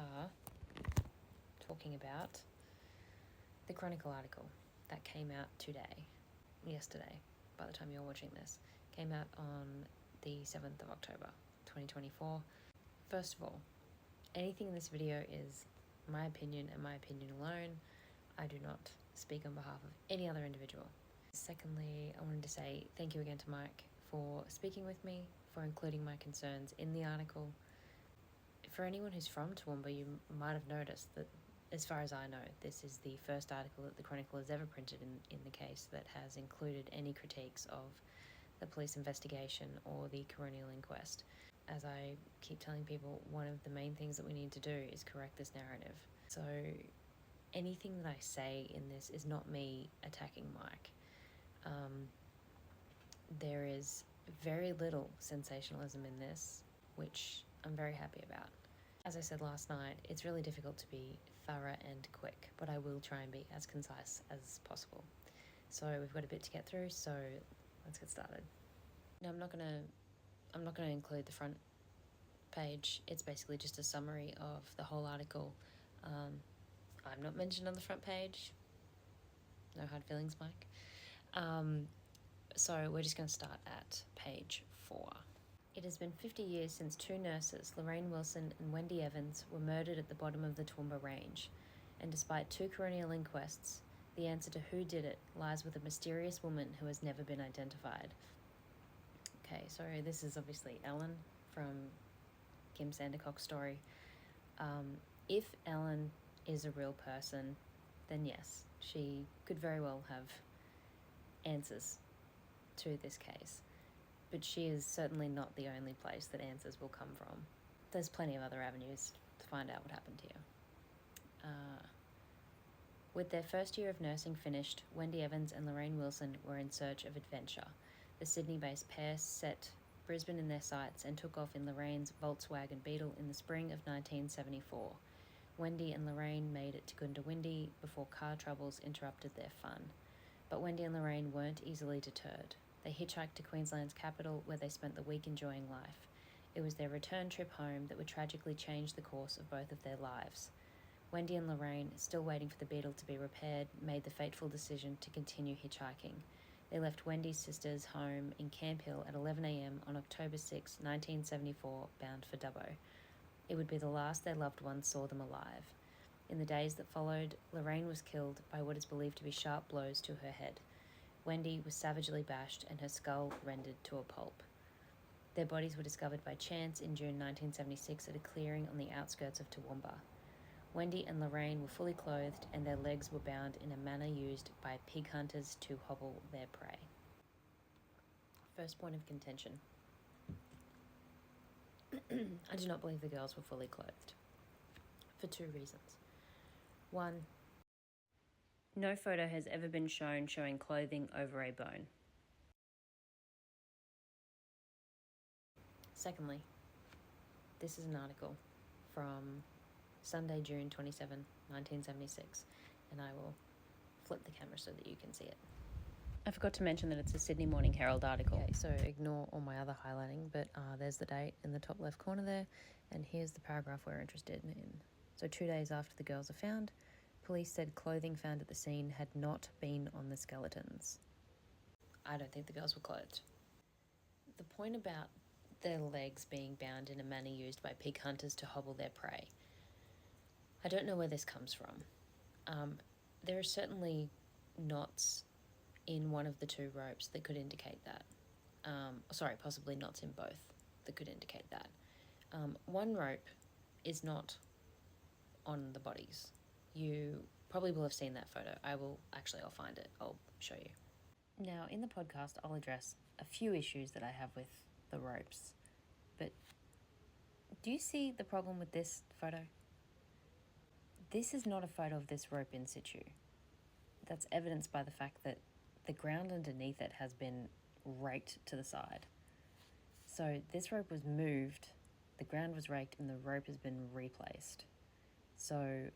are talking about the Chronicle article that came out yesterday, by the time you're watching this, came out on the 7th of October, 2024. First of all, anything in this video is my opinion and my opinion alone. I do not speak on behalf of any other individual. Secondly, I wanted to say thank you again to Mike for speaking with me, for including my concerns in the article. For anyone who's from Toowoomba, you might have noticed that, as far as I know, this is the first article that the Chronicle has ever printed in the case that has included any critiques of the police investigation or the coronial inquest. As I keep telling people, one of the main things that we need to do is correct this narrative. So anything that I say in this is not me attacking Mike. There is very little sensationalism in this, which I'm very happy about. As I said last night, it's really difficult to be thorough and quick, but I will try and be as concise as possible. So we've got a bit to get through, so let's get started. Now, I'm not gonna include the front page. It's basically just a summary of the whole article. I'm not mentioned on the front page. No hard feelings, Mike. So we're just going to start at page 4. It has been 50 years since two nurses, Lorraine Wilson and Wendy Evans, were murdered at the bottom of the Toowoomba Range. And despite 2 coronial inquests, the answer to who did it lies with a mysterious woman who has never been identified. Okay, so this is obviously Ellen from Kim Sandercock's story. If Ellen is a real person, then yes, she could very well have answers to this case. But she is certainly not the only place that answers will come from. There's plenty of other avenues to find out what happened here. With their first year of nursing finished, Wendy Evans and Lorraine Wilson were in search of adventure. The Sydney-based pair set Brisbane in their sights and took off in Lorraine's Volkswagen Beetle in the spring of 1974. Wendy and Lorraine made it to Goondiwindi before car troubles interrupted their fun. But Wendy and Lorraine weren't easily deterred. They hitchhiked to Queensland's capital, where they spent the week enjoying life. It was their return trip home that would tragically change the course of both of their lives. Wendy and Lorraine, still waiting for the Beetle to be repaired, made the fateful decision to continue hitchhiking. They left Wendy's sister's home in Camp Hill at 11 a.m. on October 6, 1974, bound for Dubbo. It would be the last their loved ones saw them alive. In the days that followed, Lorraine was killed by what is believed to be sharp blows to her head. Wendy was savagely bashed and her skull rendered to a pulp. Their bodies were discovered by chance in June 1976 at a clearing on the outskirts of Toowoomba. Wendy and Lorraine were fully clothed and their legs were bound in a manner used by pig hunters to hobble their prey. First point of contention. I do not believe the girls were fully clothed, for 2 reasons. 1, no photo has ever been shown showing clothing over a bone. Secondly, this is an article from Sunday, June 27, 1976, and I will flip the camera so that you can see it. I forgot to mention that it's a Sydney Morning Herald article. Okay, so ignore all my other highlighting, but there's the date in the top left corner there, and here's the paragraph we're interested in. So 2 days after the girls are found, police said clothing found at the scene had not been on the skeletons. I don't think the girls were clothed. The point about their legs being bound in a manner used by pig hunters to hobble their prey, I don't know where this comes from. There are certainly knots in one of the 2 ropes that could indicate that. Possibly knots in both that could indicate that. One rope is not on the bodies. You probably will have seen that photo. I'll find it. I'll show you. Now, in the podcast, I'll address a few issues that I have with the ropes. But do you see the problem with this photo? This is not a photo of this rope in situ. That's evidenced by the fact that the ground underneath it has been raked to the side. So this rope was moved, the ground was raked, and the rope has been replaced. So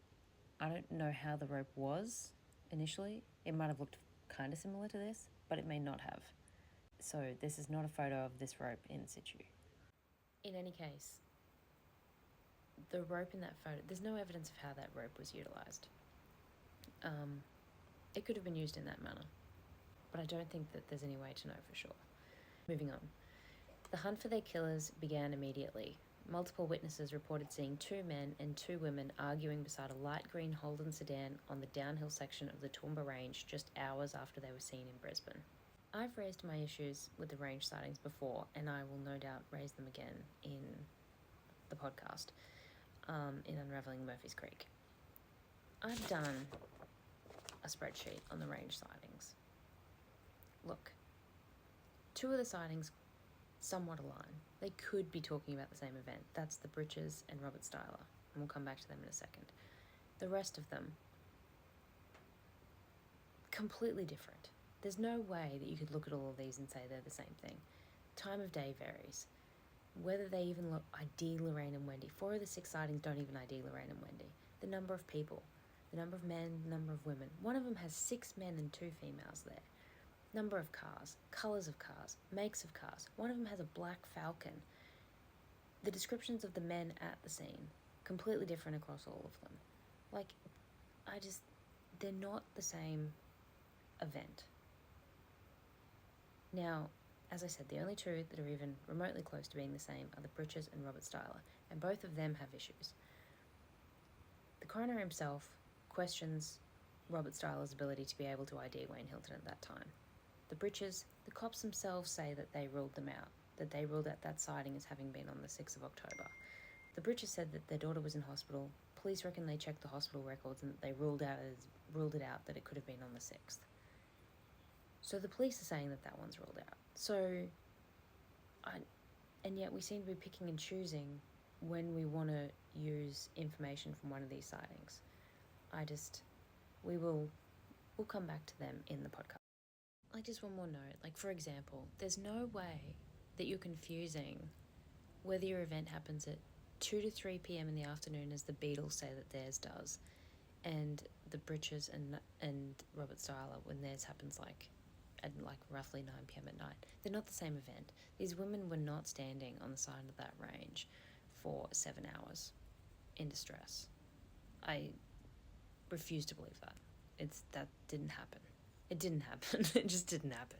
I don't know how the rope was initially. It might have looked kind of similar to this, but it may not have. So this is not a photo of this rope in situ. In any case, the rope in that photo, there's no evidence of how that rope was utilised. It could have been used in that manner, but I don't think that there's any way to know for sure. Moving on. The hunt for their killers began immediately. Multiple witnesses reported seeing 2 men and 2 women arguing beside a light green Holden sedan on the downhill section of the Toowoomba Range just hours after they were seen in Brisbane. I've raised my issues with the range sightings before, and I will no doubt raise them again in the podcast, in Unravelling Murphy's Creek. I've done a spreadsheet on the range sightings. Look, 2 of the sightings somewhat align. They could be talking about the same event. That's the Britches and Robert Styler, and we'll come back to them in a second. The rest of them, completely different. There's no way that you could look at all of these and say they're the same thing. Time of day varies. Whether they even ID Lorraine and Wendy. 4 of the 6 sightings don't even ID Lorraine and Wendy. The number of people, the number of men, the number of women. One of them has 6 men and 2 females there. Number of cars, colours of cars, makes of cars. One of them has a black Falcon. The descriptions of the men at the scene, completely different across all of them. They're not the same event. Now, as I said, the only 2 that are even remotely close to being the same are the Britches and Robert Styler, and both of them have issues. The coroner himself questions Robert Styler's ability to be able to ID Wayne Hilton at that time. The Britches, the cops themselves say that they ruled them out, that they ruled out that sighting as having been on the 6th of October. The Britches said that their daughter was in hospital. Police reckon they checked the hospital records and that they ruled it out that it could have been on the 6th. So the police are saying that one's ruled out. And yet we seem to be picking and choosing when we want to use information from one of these sightings. We'll come back to them in the podcast. Just one more note, for example, there's no way that you're confusing whether your event happens at 2 to 3 p.m. in the afternoon, as the Beatles say that theirs does, and the Britches and Robert Styler when theirs happens at roughly 9 p.m. at night. They're not the same event. These women were not standing on the side of that range for 7 hours in distress. I refuse to believe that. That didn't happen. It didn't happen. It just didn't happen.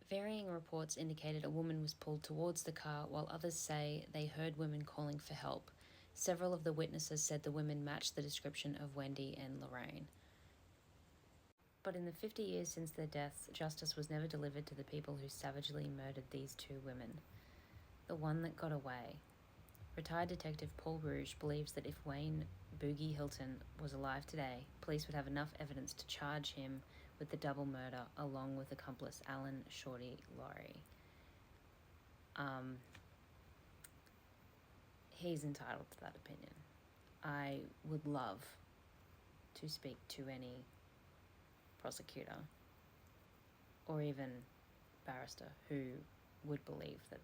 Varying reports indicated a woman was pulled towards the car, while others say they heard women calling for help. Several of the witnesses said the women matched the description of Wendy and Lorraine. But in the 50 years since their deaths, justice was never delivered to the people who savagely murdered these 2 women. The one that got away. Retired Detective Paul Rouge believes that if Wayne Boogie Hilton was alive today, police would have enough evidence to charge him with the double murder along with accomplice Alan Shorty Laurie. He's entitled to that opinion. I would love to speak to any prosecutor or even barrister who would believe that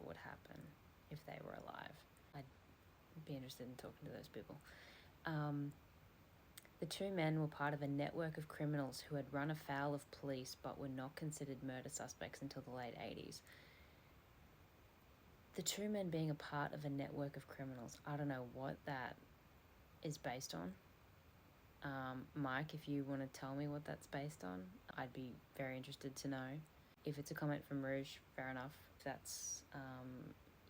would happen if they were alive. I'd be interested in talking to those people. The 2 men were part of a network of criminals who had run afoul of police but were not considered murder suspects until the late 80s. The 2 men being a part of a network of criminals, I don't know what that is based on. Mike, if you want to tell me what that's based on, I'd be very interested to know. If it's a comment from Rouge, fair enough. If that's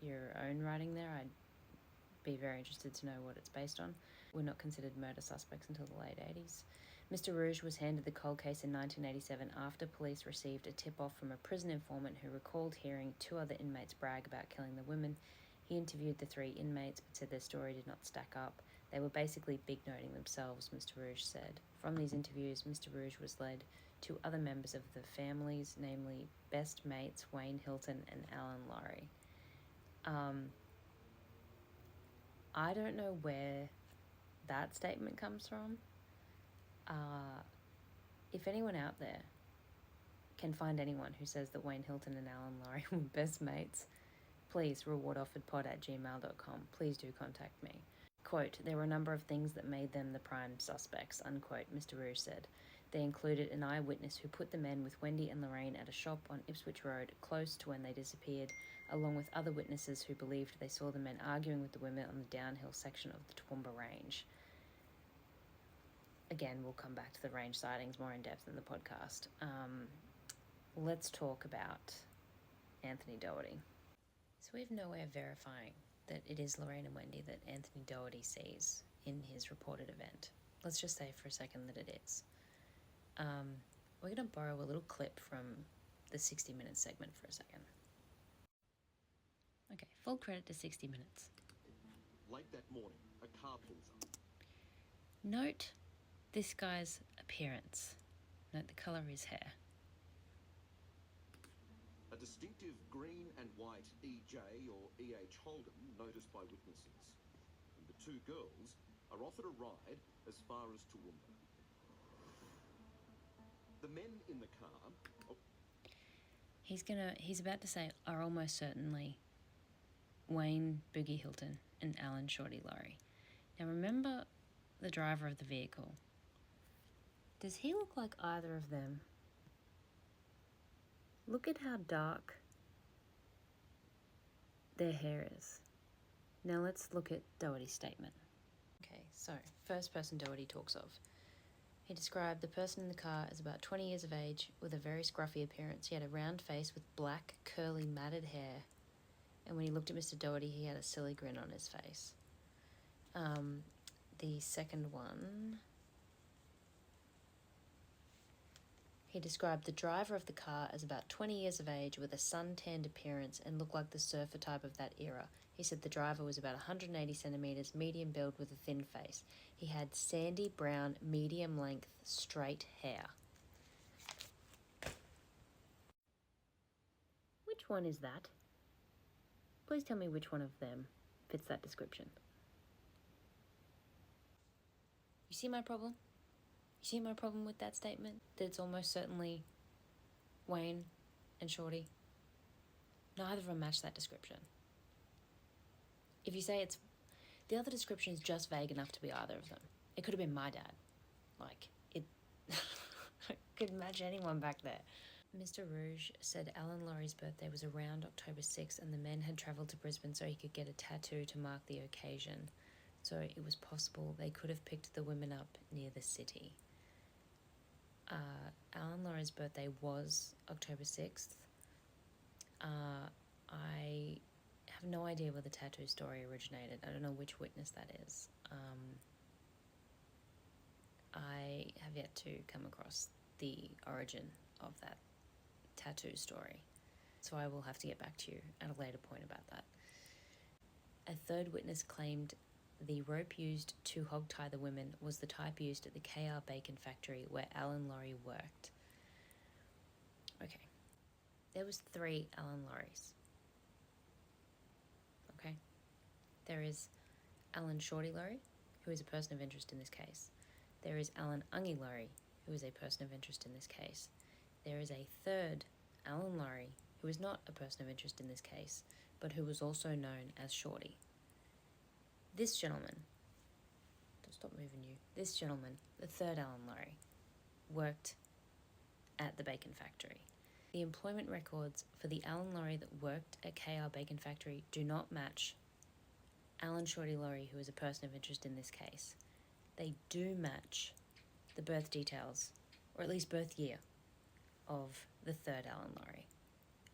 your own writing there, I'd be very interested to know what it's based on. Were not considered murder suspects until the late 80s. Mr. Rouge was handed the cold case in 1987 after police received a tip-off from a prison informant who recalled hearing 2 other inmates brag about killing the women. He interviewed the 3 inmates but said their story did not stack up. They were basically big-noting themselves, Mr. Rouge said. From these interviews, Mr. Rouge was led to other members of the families, namely best mates Wayne Hilton and Alan Laurie. I don't know where that statement comes from. If anyone out there can find anyone who says that Wayne Hilton and Alan Laurie were best mates, please rewardofferdpod@gmail.com. Please do contact me. Quote, there were a number of things that made them the prime suspects, unquote, Mr. Rouge said. They included an eyewitness who put the men with Wendy and Lorraine at a shop on Ipswich Road close to when they disappeared, along with other witnesses who believed they saw the men arguing with the women on the downhill section of the Toowoomba Range. Again, we'll come back to the range sightings more in depth in the podcast. Let's talk about Anthony Doherty. So we have no way of verifying that it is Lorraine and Wendy that Anthony Doherty sees in his reported event. Let's just say for a second that it is. We're going to borrow a little clip from the 60 Minutes segment for a second. Okay, full credit to 60 Minutes. Late that morning, a car pulls up. Note this guy's appearance. Note the colour of his hair. A distinctive green and white EJ or EH Holden noticed by witnesses. And the two girls are offered a ride as far as Toowoomba. The men in the car... He's about to say are almost certainly Wayne Boogie Hilton and Alan Shorty Laurie. Now remember the driver of the vehicle. Does he look like either of them? Look at how dark their hair is. Now let's look at Doherty's statement. Okay, so first person Doherty talks of. He described the person in the car as about 20 years of age with a very scruffy appearance. He had a round face with black, curly, matted hair. And when he looked at Mr. Doherty, he had a silly grin on his face. The second one... He described the driver of the car as about 20 years of age with a sun-tanned appearance and looked like the surfer type of that era. He said the driver was about 180 centimetres, medium build with a thin face. He had sandy brown, medium length, straight hair. Which one is that? Please tell me which one of them fits that description. You see my problem? You see my problem with that statement? That it's almost certainly Wayne and Shorty? Neither of them match that description. If you say it's... The other description is just vague enough to be either of them. It could have been my dad. Like, it... I couldn't match anyone back there. Mr. Rouge said Alan Laurie's birthday was around October 6th and the men had travelled to Brisbane so he could get a tattoo to mark the occasion. So it was possible they could have picked the women up near the city. Alan Laurie's birthday was October 6th. I have no idea where the tattoo story originated. I don't know which witness that is. I have yet to come across the origin of that tattoo story. So I will have to get back to you at a later point about that. A third witness claimed the rope used to hogtie the women was the type used at the KR Bacon factory where Alan Laurie worked. Okay. There was 3 Alan Lauries. Okay. There is Alan Shorty Laurie, who is a person of interest in this case. There is Alan Ungie Laurie, who is a person of interest in this case. There is a third Alan Laurie, who is not a person of interest in this case, but who was also known as Shorty. This gentleman, don't stop moving you, this gentleman, the third Alan Laurie, worked at the bacon factory. The employment records for the Alan Laurie that worked at KR Bacon Factory do not match Alan Shorty Laurie, who is a person of interest in this case. They do match the birth details, or at least birth year, of the third Alan Laurie.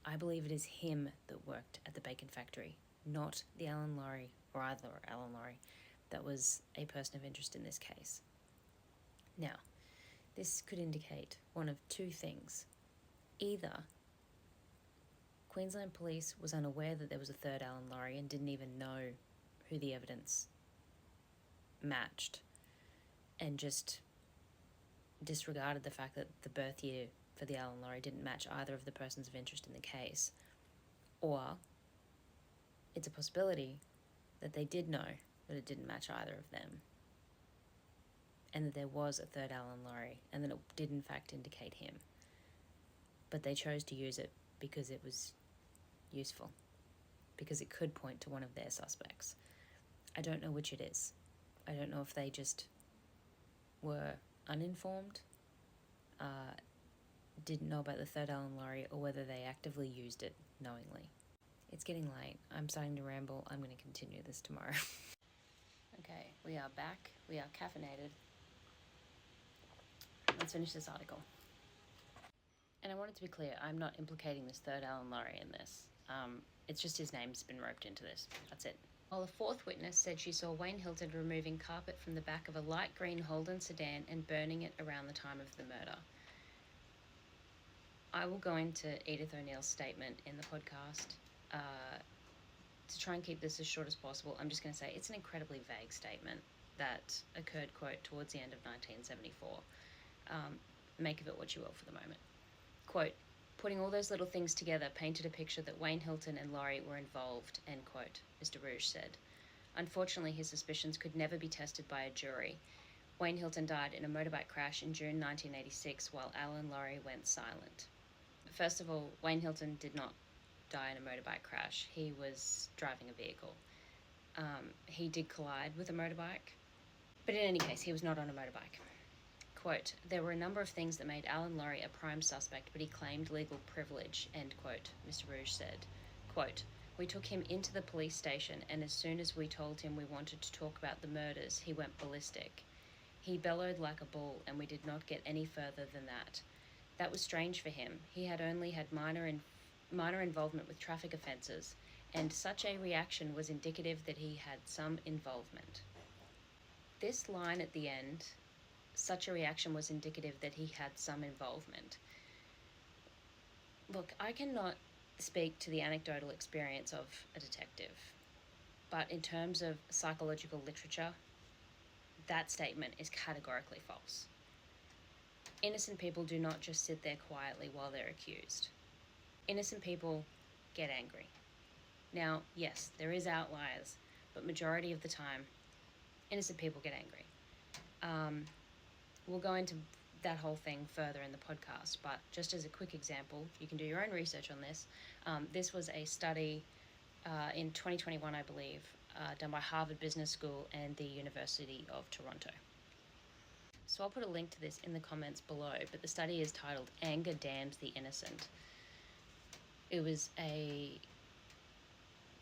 I believe it is him that worked at the bacon factory, not the Alan Laurie, or either Alan Laurie, that was a person of interest in this case. Now, this could indicate one of two things. Either Queensland Police was unaware that there was a third Alan Laurie and didn't even know who the evidence matched and just disregarded the fact that the birth year for the Alan Laurie didn't match either of the persons of interest in the case. Or it's a possibility that they did know that it didn't match either of them and that there was a third Alan Laurie and that it did in fact indicate him. But they chose to use it because it was useful, because it could point to one of their suspects. I don't know which it is. I don't know if they just were uninformed, didn't know about the third Alan Laurie, or whether they actively used it knowingly. It's getting late. I'm starting to ramble. I'm going to continue this tomorrow. Okay, we are back. We are caffeinated. Let's finish this article. And I want it to be clear, I'm not implicating this third Alan Laurie in this. It's just his name's been roped into this. That's it. While a fourth witness said she saw Wayne Hilton removing carpet from the back of a light green Holden sedan and burning it around the time of the murder. I will go into Edith O'Neill's statement in the podcast. To try and keep this as short as possible, I'm just going to say it's an incredibly vague statement that occurred, quote, towards the end of 1974. Make of it what you will for the moment. Quote, putting all those little things together painted a picture that Wayne Hilton and Laurie were involved, end quote, Mr. Rouge said. Unfortunately, his suspicions could never be tested by a jury. Wayne Hilton died in a motorbike crash in June 1986 while Alan Laurie went silent. First of all, Wayne Hilton did not die in a motorbike crash. He was driving a vehicle. He did collide with a motorbike, but in any case, he was not on a motorbike. Quote, there were a number of things that made Alan Laurie a prime suspect, but he claimed legal privilege, end quote, Mr. Rouge said. Quote, we took him into the police station, and as soon as we told him we wanted to talk about the murders, he went ballistic. He bellowed like a bull, and we did not get any further than that. That was strange for him. He had only had minor involvement with traffic offences, and such a reaction was indicative that he had some involvement. This line at the end, such a reaction was indicative that he had some involvement. Look, I cannot speak to the anecdotal experience of a detective, but in terms of psychological literature, that statement is categorically false. Innocent people do not just sit there quietly while they're accused. Innocent people get angry. Now, yes, there is outliers, but majority of the time, innocent people get angry. We'll go into that whole thing further in the podcast, but just as a quick example, you can do your own research on this. This was a study in 2021, I believe, done by Harvard Business School and the University of Toronto. So I'll put a link to this in the comments below, but the study is titled Anger Damns the Innocent. It was a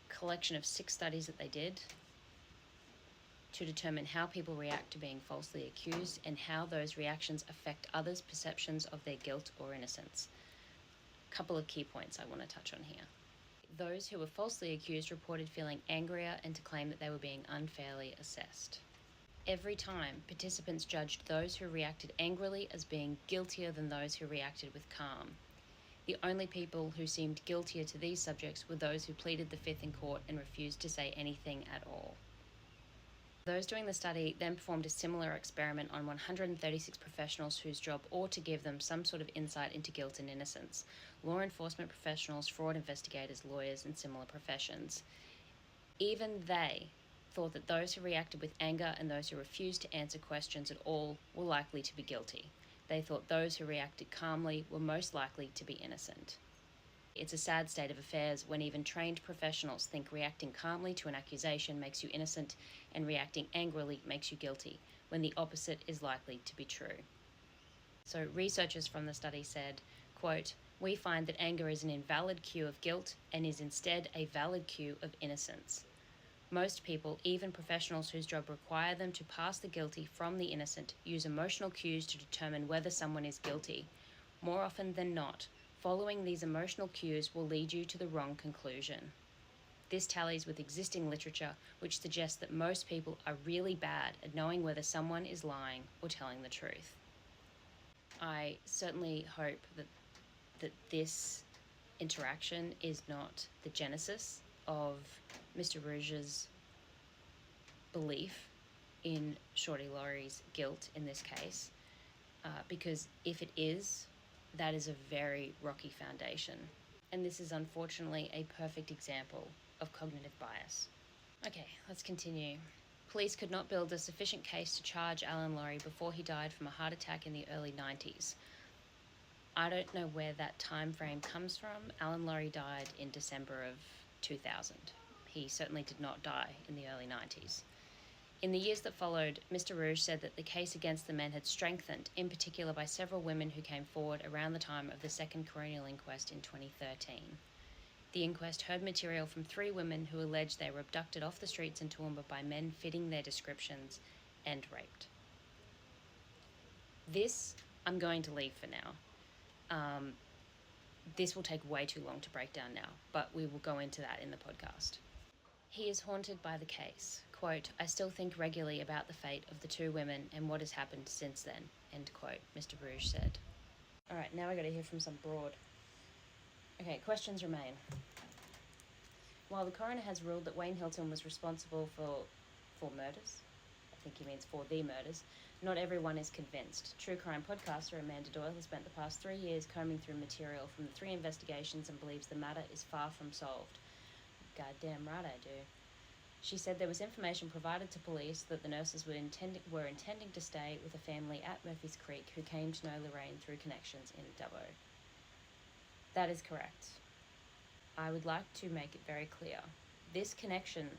collection of 6 studies that they did to determine how people react to being falsely accused and how those reactions affect others' perceptions of their guilt or innocence. A couple of key points I want to touch on here. Those who were falsely accused reported feeling angrier and to claim that they were being unfairly assessed. Every time, participants judged those who reacted angrily as being guiltier than those who reacted with calm. The only people who seemed guiltier to these subjects were those who pleaded the fifth in court and refused to say anything at all. Those doing the study then performed a similar experiment on 136 professionals whose job ought to give them some sort of insight into guilt and innocence: law enforcement professionals, fraud investigators, lawyers, and similar professions. Even they thought that those who reacted with anger and those who refused to answer questions at all were likely to be guilty. They thought those who reacted calmly were most likely to be innocent. It's a sad state of affairs when even trained professionals think reacting calmly to an accusation makes you innocent and reacting angrily makes you guilty, when the opposite is likely to be true. So researchers from the study said, quote, we find that anger is an invalid cue of guilt and is instead a valid cue of innocence. Most people, even professionals whose job require them to pass the guilty from the innocent, use emotional cues to determine whether someone is guilty. More often than not, following these emotional cues will lead you to the wrong conclusion. This tallies with existing literature, which suggests that most people are really bad at knowing whether someone is lying or telling the truth. I certainly hope that this interaction is not the genesis of Mr. Rouge's belief in Shorty Laurie's guilt in this case, because if it is, that is a very rocky foundation. And this is unfortunately a perfect example of cognitive bias. Okay, let's continue. Police could not build a sufficient case to charge Alan Laurie before he died from a heart attack in the early 90s. I don't know where that time frame comes from. Alan Laurie died in December of 2000. He certainly did not die in the early 90s. In the years that followed, Mr. Rouge said that the case against the men had strengthened, in particular by several women who came forward around the time of the second coronial inquest in 2013. The inquest heard material from 3 women who alleged they were abducted off the streets in Toowoomba by men fitting their descriptions and raped. This I'm going to leave for now. This will take way too long to break down now, but we will go into that in the podcast. He is haunted by the case. Quote, I still think regularly about the fate of the 2 women and what has happened since then, end quote, Mr. Rouge said. All right, now I got to hear from some broad. Okay, questions remain. While the coroner has ruled that Wayne Hilton was responsible for murders, I think he means for the murders, not everyone is convinced. True crime podcaster Amanda Doyle has spent the past 3 years combing through material from the 3 investigations and believes the matter is far from solved. Goddamn right I do. She said there was information provided to police that the nurses were intending to stay with a family at Murphy's Creek who came to know Lorraine through connections in Dubbo. That is correct. I would like to make it very clear. This connection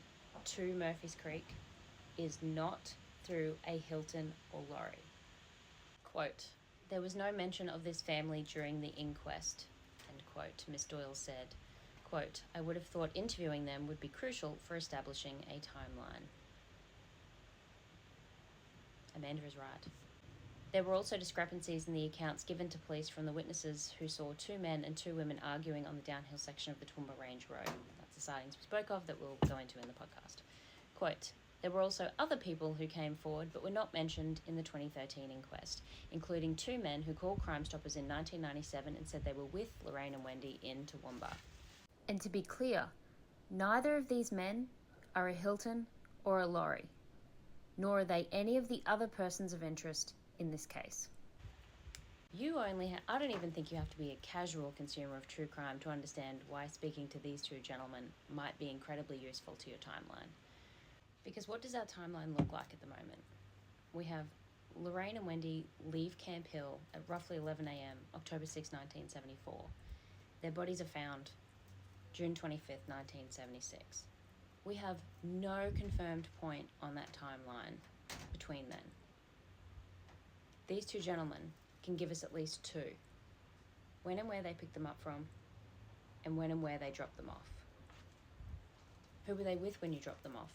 to Murphy's Creek is not through a Hilton or Laurie. Quote, there was no mention of this family during the inquest, end quote, Miss Doyle said. Quote, I would have thought interviewing them would be crucial for establishing a timeline. Amanda is right. There were also discrepancies in the accounts given to police from the witnesses who saw 2 men and 2 women arguing on the downhill section of the Toowoomba Range Road. That's the sightings we spoke of that we'll go into in the podcast. Quote, there were also other people who came forward but were not mentioned in the 2013 inquest, including 2 men who called Crime Stoppers in 1997 and said they were with Lorraine and Wendy in Toowoomba. And to be clear, neither of these men are a Hilton or a Laurie, nor are they any of the other persons of interest in this case. I don't even think you have to be a casual consumer of true crime to understand why speaking to these 2 gentlemen might be incredibly useful to your timeline. Because what does our timeline look like at the moment? We have Lorraine and Wendy leave Camp Hill at roughly 11 a.m, October 6, 1974. Their bodies are found June 25th, 1976. We have no confirmed point on that timeline between then. These 2 gentlemen can give us at least 2. When and where they picked them up from, and when and where they dropped them off. Who were they with when you dropped them off?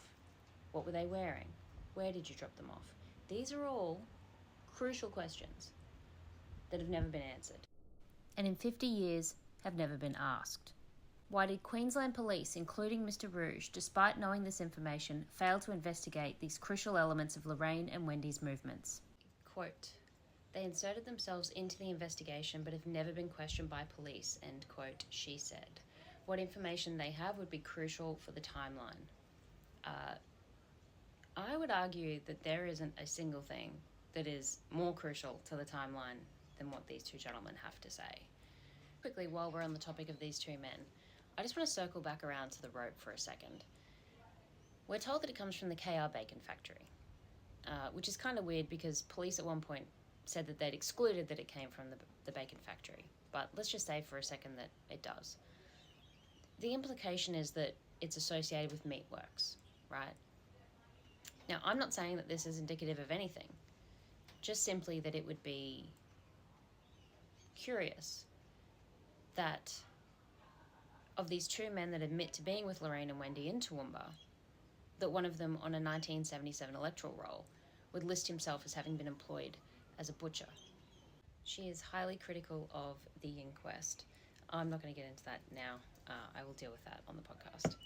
What were they wearing? Where did you drop them off? These are all crucial questions that have never been answered, and in 50 years have never been asked. Why did Queensland Police, including Mr. Rouge, despite knowing this information, fail to investigate these crucial elements of Lorraine and Wendy's movements? Quote, they inserted themselves into the investigation but have never been questioned by police, end quote, she said. What information they have would be crucial for the timeline. I would argue that there isn't a single thing that is more crucial to the timeline than what these 2 gentlemen have to say. Quickly, while we're on the topic of these 2 men, I just want to circle back around to the rope for a second. We're told that it comes from the KR Bacon factory, which is kind of weird because police at one point said that they'd excluded that it came from the bacon factory, but let's just say for a second that it does. The implication is that it's associated with meatworks, right? Now, I'm not saying that this is indicative of anything, just simply that it would be curious that of these 2 men that admit to being with Lorraine and Wendy in Toowoomba, that one of them on a 1977 electoral roll would list himself as having been employed as a butcher. She is highly critical of the inquest. I'm not going to get into that now. I will deal with that on the podcast.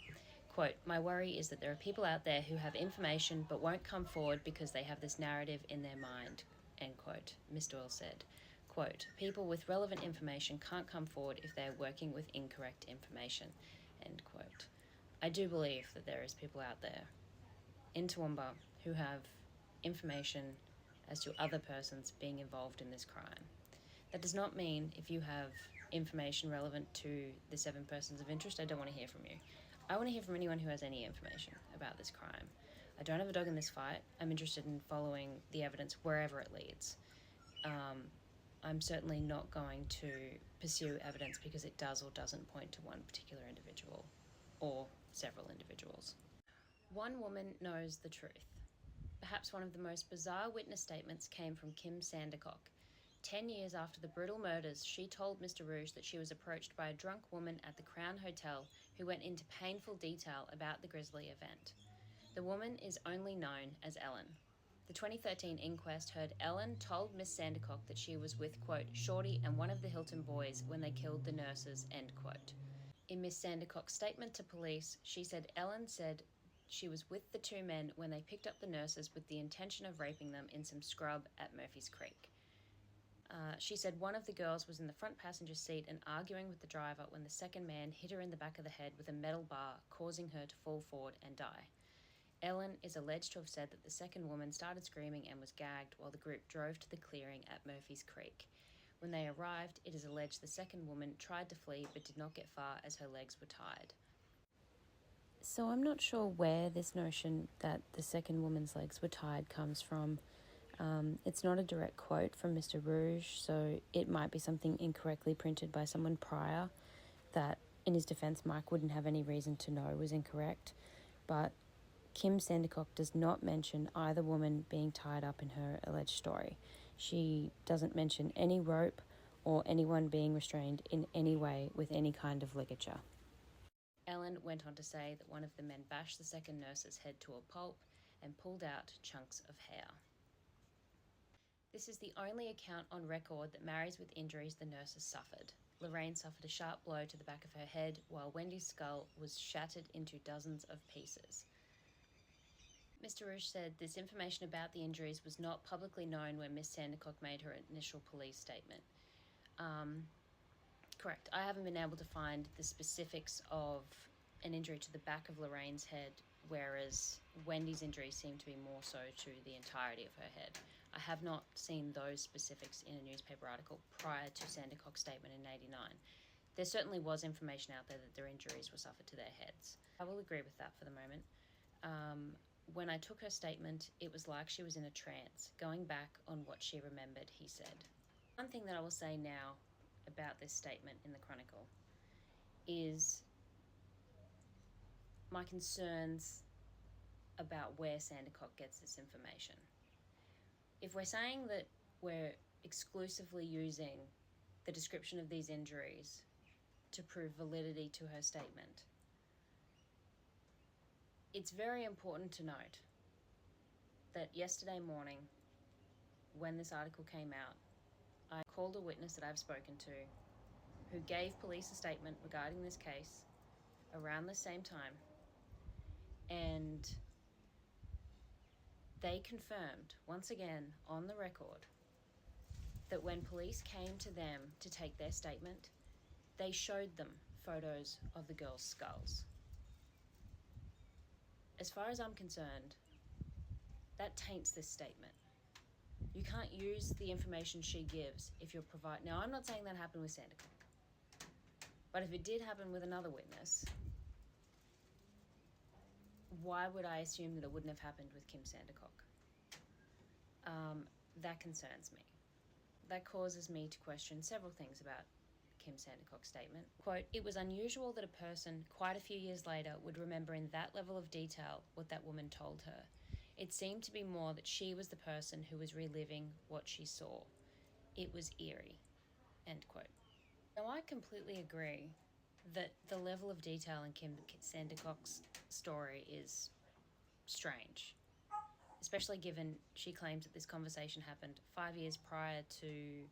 Quote, my worry is that there are people out there who have information but won't come forward because they have this narrative in their mind, end quote, Miss Doyle said. Quote, people with relevant information can't come forward if they are working with incorrect information, end quote. I do believe that there is people out there in Toowoomba who have information as to other persons being involved in this crime. That does not mean if you have information relevant to the 7 persons of interest, I don't want to hear from you. I want to hear from anyone who has any information about this crime. I don't have a dog in this fight. I'm interested in following the evidence wherever it leads. I'm certainly not going to pursue evidence because it does or doesn't point to one particular individual or several individuals. One woman knows the truth. Perhaps one of the most bizarre witness statements came from Kim Sandercock. 10 years after the brutal murders, she told Mr. Rouge that she was approached by a drunk woman at the Crown Hotel who went into painful detail about the grisly event. The woman is only known as Ellen. The 2013 inquest heard Ellen told Miss Sandercock that she was with, quote, Shorty and one of the Hilton boys when they killed the nurses, end quote. In Miss Sandercock's statement to police, she said Ellen said she was with the two men when they picked up the nurses with the intention of raping them in some scrub at Murphy's Creek. She said one of the girls was in the front passenger seat and arguing with the driver when the second man hit her in the back of the head with a metal bar, causing her to fall forward and die. Ellen is alleged to have said that the second woman started screaming and was gagged while the group drove to the clearing at Murphy's Creek. When they arrived, it is alleged the second woman tried to flee but did not get far as her legs were tied. So I'm not sure where this notion that the second woman's legs were tied comes from. It's not a direct quote from Mr. Rouge, so it might be something incorrectly printed by someone prior that, in his defense, Mike wouldn't have any reason to know was incorrect. But Kim Sandercock does not mention either woman being tied up in her alleged story. She doesn't mention any rope or anyone being restrained in any way with any kind of ligature. Ellen went on to say that one of the men bashed the second nurse's head to a pulp and pulled out chunks of hair. This is the only account on record that marries with injuries the nurses suffered. Lorraine suffered a sharp blow to the back of her head, while Wendy's skull was shattered into dozens of pieces. Mr. Rouge said this information about the injuries was not publicly known when Miss Sandercock made her initial police statement. Correct. I haven't been able to find the specifics of an injury to the back of Lorraine's head, whereas Wendy's injuries seem to be more so to the entirety of her head. I have not seen those specifics in a newspaper article prior to Sandercock's statement in '89. There certainly was information out there that their injuries were suffered to their heads. I will agree with that for the moment. When I took her statement, it was like she was in a trance, going back on what she remembered, he said. One thing that I will say now about this statement in the Chronicle is my concerns about where Sandercock gets this information. If we're saying that we're exclusively using the description of these injuries to prove validity to her statement, it's very important to note that yesterday morning, when this article came out, I called a witness that I've spoken to who gave police a statement regarding this case around the same time, and they confirmed, once again on the record, that when police came to them to take their statement, they showed them photos of the girls' skulls. As far as I'm concerned, that taints this statement. You can't use the information she gives if you're providing... Now, I'm not saying that happened with Sandercock, but if it did happen with another witness, why would I assume that it wouldn't have happened with Kim Sandercock? That concerns me. That causes me to question several things about Kim Sandercock's statement. Quote, "It was unusual that a person quite a few years later would remember in that level of detail what that woman told her. It seemed to be more that she was the person who was reliving what she saw. It was eerie," end quote. Now, I completely agree that the level of detail in Kim Sandercock's story is strange, especially given she claims that this conversation happened 5 years prior to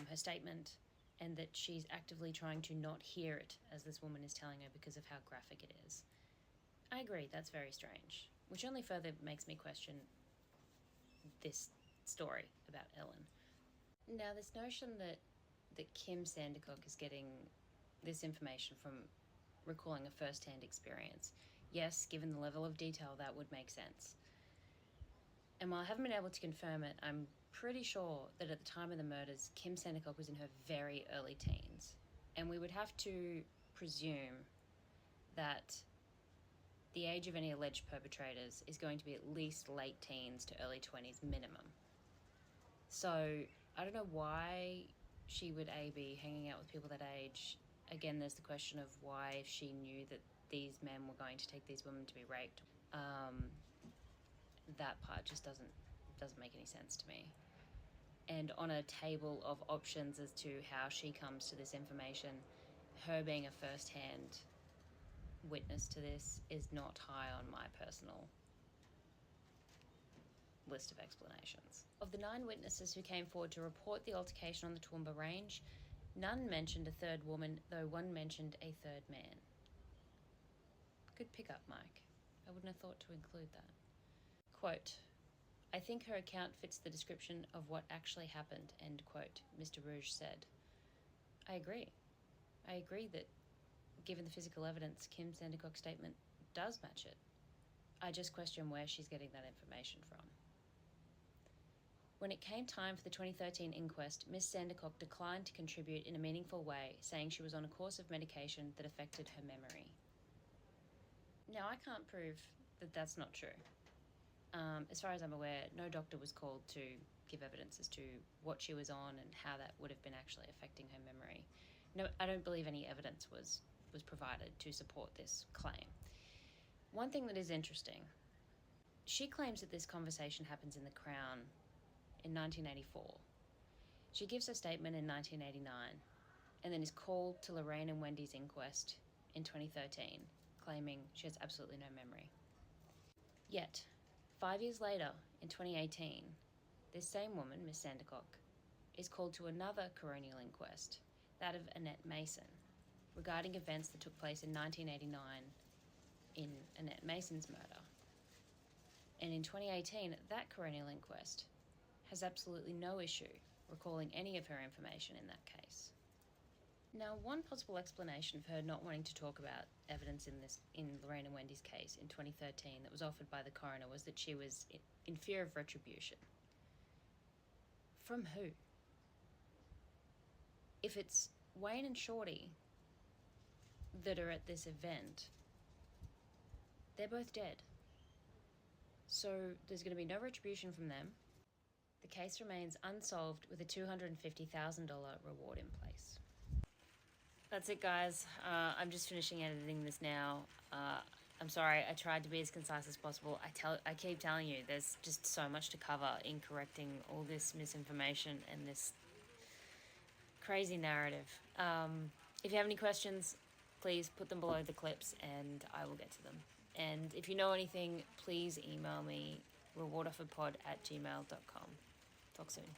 her statement, and that she's actively trying to not hear it as this woman is telling her because of how graphic it is. I agree, that's very strange, which only further makes me question this story about Ellen. Now, this notion that Kim Sandercock is getting this information from recalling a first-hand experience, yes, given the level of detail, that would make sense. And while I haven't been able to confirm it, I'm pretty sure that at the time of the murders, Kim Sandercock was in her very early teens. And we would have to presume that the age of any alleged perpetrators is going to be at least late teens to early 20s minimum. So I don't know why she would be hanging out with people that age. Again, there's the question of why, if she knew that these men were going to take these women to be raped, that part just doesn't make any sense to me. And on a table of options as to how she comes to this information, her being a first-hand witness to this is not high on my personal list of explanations. Of the 9 witnesses who came forward to report the altercation on the Toowoomba Range, none mentioned a third woman, though one mentioned a third man. Good pickup, Mike. I wouldn't have thought to include that. Quote, "I think her account fits the description of what actually happened," end quote, Mr. Rouge said. I agree. I agree that, given the physical evidence, Kim Sandercock's statement does match it. I just question where she's getting that information from. When it came time for the 2013 inquest, Ms. Sandercock declined to contribute in a meaningful way, saying she was on a course of medication that affected her memory. Now, I can't prove that that's not true. As far as I'm aware, no doctor was called to give evidence as to what she was on and how that would have been actually affecting her memory. No, I don't believe any evidence was provided to support this claim. One thing that is interesting, she claims that this conversation happens in the Crown in 1984. She gives her statement in 1989 and then is called to Lorraine and Wendy's inquest in 2013, claiming she has absolutely no memory. Yet, 5 years later, in 2018, this same woman, Miss Sandercock, is called to another coronial inquest, that of Annette Mason, regarding events that took place in 1989 in Annette Mason's murder. And in 2018, that coronial inquest has absolutely no issue recalling any of her information in that case. Now, one possible explanation for her not wanting to talk about evidence in Lorraine and Wendy's case in 2013 that was offered by the coroner was that she was in fear of retribution. From who? If it's Wayne and Shorty that are at this event, they're both dead. So there's going to be no retribution from them. The case remains unsolved with a $250,000 reward in place. That's it, guys. I'm just finishing editing this now. I'm sorry, I tried to be as concise as possible. I keep telling you, there's just so much to cover in correcting all this misinformation and this crazy narrative. If you have any questions, please put them below the clips and I will get to them. And if you know anything, please email me, rewardofferpod@gmail.com. Talk soon.